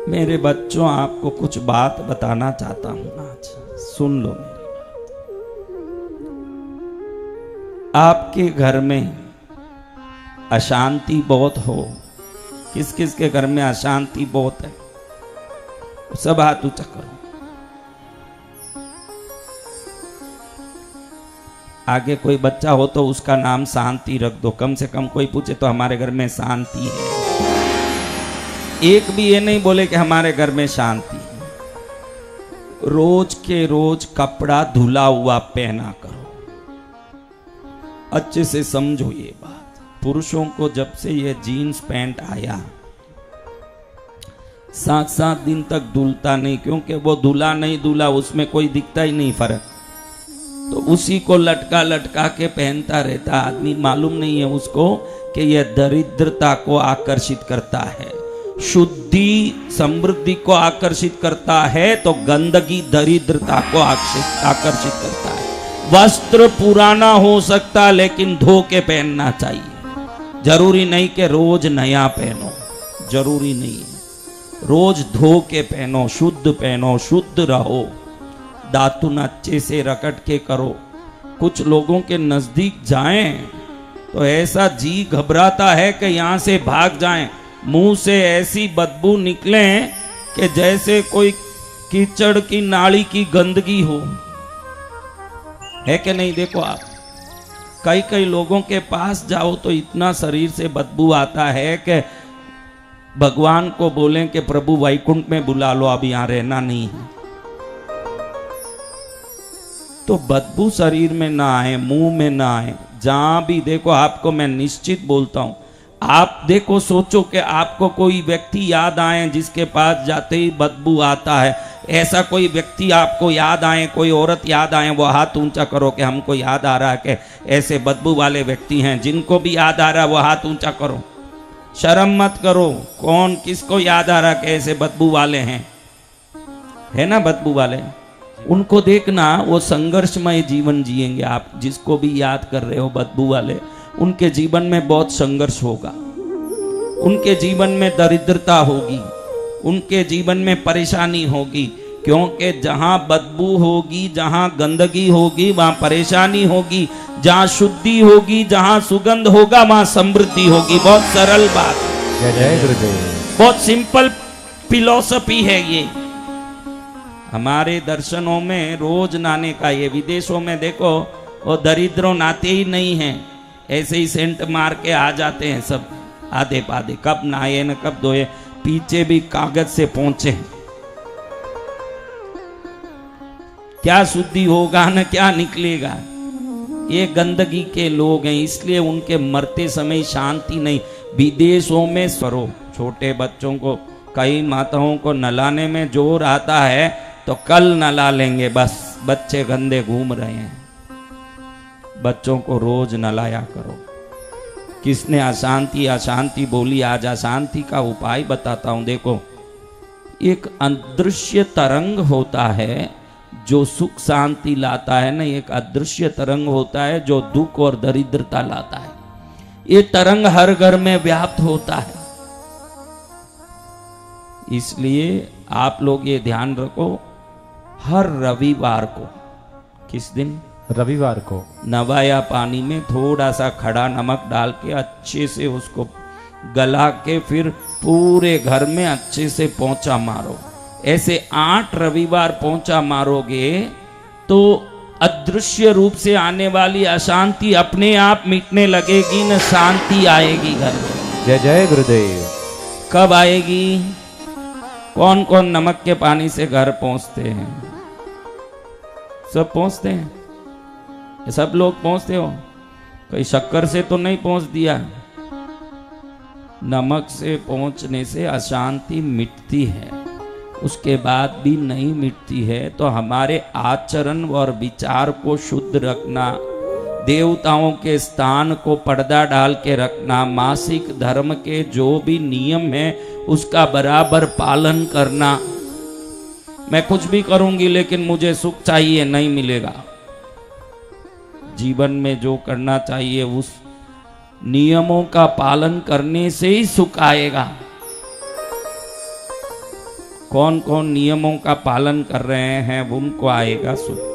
मेरे बच्चों, आपको कुछ बात बताना चाहता हूं आज, सुन लो मेरी बात। आपके घर में अशांति बहुत हो, किस किस के घर में अशांति बहुत है, सब हाथ ऊंचा करो। आगे कोई बच्चा हो तो उसका नाम शांति रख दो, कम से कम कोई पूछे तो हमारे घर में शांति है। एक भी ये नहीं बोले कि हमारे घर में शांति है। रोज के रोज कपड़ा धुला हुआ पहना करो। अच्छे से समझो ये बात। पुरुषों को जब से ये जीन्स पैंट आया 7-7 दिन तक धुलता नहीं, क्योंकि वो धुला नहीं धुला उसमें कोई दिखता ही नहीं फर्क, तो उसी को लटका लटका के पहनता रहता आदमी। मालूम नहीं है उसको कि यह दरिद्रता को आकर्षित करता है, शुद्धि समृद्धि को आकर्षित करता है, तो गंदगी दरिद्रता को आकर्षित करता है। वस्त्र पुराना हो सकता लेकिन धो के पहनना चाहिए। जरूरी नहीं कि रोज नया पहनो, जरूरी नहीं है। रोज धो के पहनो, शुद्ध रहो। दातुन अच्छे से रगड़ के करो। कुछ लोगों के नजदीक जाएं तो ऐसा जी घबराता है कि यहां से भाग जाएं। मुंह से ऐसी बदबू निकले कि जैसे कोई कीचड़ की नाली की गंदगी हो, है कि नहीं? देखो आप कई लोगों के पास जाओ तो इतना शरीर से बदबू आता है कि भगवान को बोलें कि प्रभु वैकुंठ में बुला लो, अब यहां रहना नहीं है। तो बदबू शरीर में ना आए, मुंह में ना आए, जहां भी देखो। आपको मैं निश्चित बोलता हूं, आप देखो सोचो कि आपको कोई व्यक्ति याद आए जिसके पास जाते ही बदबू आता है। ऐसा कोई व्यक्ति आपको याद आए, कोई औरत याद आए, वो हाथ ऊंचा करो कि हमको याद आ रहा है कि ऐसे बदबू वाले व्यक्ति हैं। जिनको भी याद आ रहा है वो हाथ ऊंचा करो, शर्म मत करो। कौन किसको याद आ रहा है कि ऐसे बदबू वाले हैं? है ना बदबू वाले? उनको देखना, वो संघर्षमय जीवन जिएंगे। आप जिसको भी याद कर रहे हो बदबू वाले, उनके जीवन में बहुत संघर्ष होगा, उनके जीवन में दरिद्रता होगी, उनके जीवन में परेशानी होगी। क्योंकि जहां बदबू होगी, जहां गंदगी होगी, वहां परेशानी होगी। जहां शुद्धि होगी, जहां सुगंध होगा, वहां समृद्धि होगी। बहुत सरल बात, जय गुरुदेव। बहुत सिंपल फिलॉसफी है ये। हमारे दर्शनों में रोज नहाने का, ये विदेशों में देखो वो दरिद्रों नहाते ही नहीं हैं, ऐसे ही सेंट मार के आ जाते हैं सब आधे पाधे। कब नहाए न कब धोए, पीछे भी कागज से पहुंचे। क्या शुद्धि होगा न क्या निकलेगा। ये गंदगी के लोग हैं, इसलिए उनके मरते समय शांति नहीं। विदेशों में स्वरो छोटे बच्चों को, कई माताओं को नहलाने में जोर आता है तो कल नहला लेंगे, बस बच्चे गंदे घूम रहे हैं। बच्चों को रोज नहलाया करो। किसने अशांति बोली? आज अशांति का उपाय बताता हूं। देखो, एक अदृश्य तरंग होता है जो सुख शांति लाता है ना, एक अदृश्य तरंग होता है जो दुख और दरिद्रता लाता है। ये तरंग हर घर में व्याप्त होता है। इसलिए आप लोग ये ध्यान रखो, हर रविवार को, किस दिन? रविवार को नवाया पानी में थोड़ा सा खड़ा नमक डाल के अच्छे से उसको गला के फिर पूरे घर में अच्छे से पोंछा मारो। ऐसे 8 रविवार पोंछा मारोगे तो अदृश्य रूप से आने वाली अशांति अपने आप मिटने लगेगी, न शांति आएगी घर में। जय जय गुरुदेव। कब आएगी? कौन कौन नमक के पानी से घर पहुंचते हैं? सब पहुंचते हैं, सब लोग पहुंचते हो। कोई शक्कर से तो नहीं पहुंच दिया। नमक से पहुंचने से अशांति मिटती है, उसके बाद भी नहीं मिटती है तो हमारे आचरण और विचार को शुद्ध रखना, देवताओं के स्थान को पर्दा डाल के रखना, मासिक धर्म के जो भी नियम है उसका बराबर पालन करना। मैं कुछ भी करूंगी लेकिन मुझे सुख चाहिए, नहीं मिलेगा। जीवन में जो करना चाहिए उस नियमों का पालन करने से ही सुख आएगा। कौन कौन नियमों का पालन कर रहे हैं उनको आएगा सुख।